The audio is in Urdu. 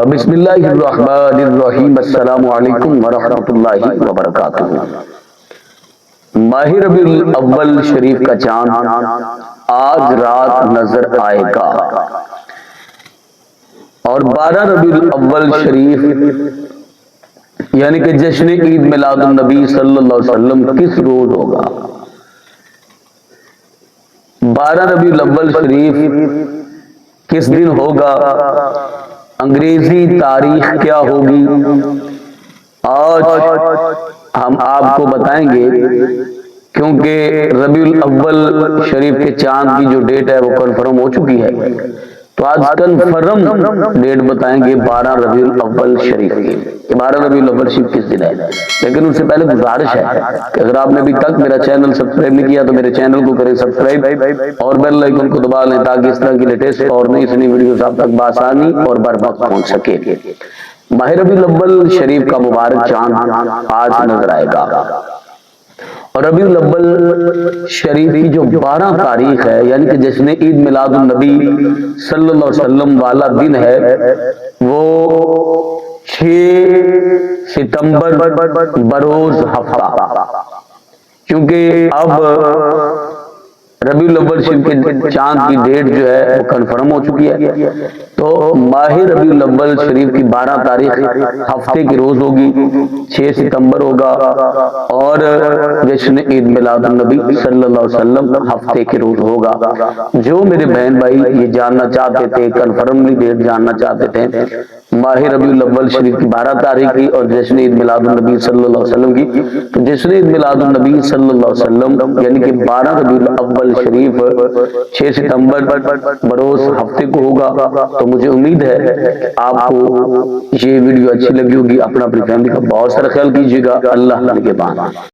بسم اللہ الرحمن الرحیم، السلام علیکم ورحمۃ اللہ وبرکاتہ۔ ماہ ربیع الاول شریف کا چاند آج رات نظر آئے گا، اور 12 ربیع الاول شریف یعنی کہ جشن عید میلاد النبی صلی اللہ علیہ وسلم کس روز ہوگا؟ 12 ربیع الاول شریف کس دن ہوگا؟ انگریزی تاریخ کیا ہوگی؟ آج ہم آپ کو بتائیں گے، کیونکہ ربیع الاول شریف کے چاند کی جو ڈیٹ ہے وہ کنفرم ہو چکی ہے، تو آج کنفرم ڈیٹ بتائیں گے 12 ربیع الاول شریف کی، کہ 12 ربیع الاول شریف کس دن ہے۔ لیکن اس سے پہلے گزارش ہے کہ اگر آپ نے ابھی تک میرا چینل سبسکرائب نہیں کیا تو میرے چینل کو کریں سبسکرائب اور بیل آئیکن کو دبا لیں، تاکہ اس طرح کی لیٹسٹ اور نئی سنی ویڈیوز آپ تک بآسانی اور بر وقت پہنچ سکے۔ ماہ ربیع الاول شریف کا مبارک چاند آج نظر آئے گا، اور ربیع الاول شریف کی جو 12 تاریخ ہے، یعنی کہ جشن عید میلاد النبی صلی اللہ علیہ وسلم والا دن ہے، وہ 6 ستمبر بروز ہفتہ، کیونکہ اب ربیع الاول شریف کے چاند کی ڈیٹ جو ہے وہ کنفرم ہو چکی ہے، تو ماہ ربیع الاول شریف کی 12 تاریخ ہفتے کی روز ہوگی، 6 ستمبر ہوگا، اور جشن عید میلاد النبی صلی اللہ علیہ وسلم ہفتے کے روز ہوگا۔ جو میرے بہن بھائی یہ جاننا چاہتے تھے، کنفرملی ڈیٹ جاننا چاہتے تھے ماہ ربیع الاول شریف کی 12 تاریخ کی اور جشن عید میلاد النبی صلی اللہ علیہ وسلم کی، تو جشن عید میلاد النبی صلی اللہ علیہ وسلم یعنی کہ 12 ربیع الاول شریف 6 ستمبر بروز ہفتے کو ہوگا۔ تو مجھے امید ہے کہ آپ کو یہ ویڈیو اچھی لگی ہوگی، اپنا اپنی فیملی کا بہت سارا خیال کیجیے گا۔ اللہ نگہبان۔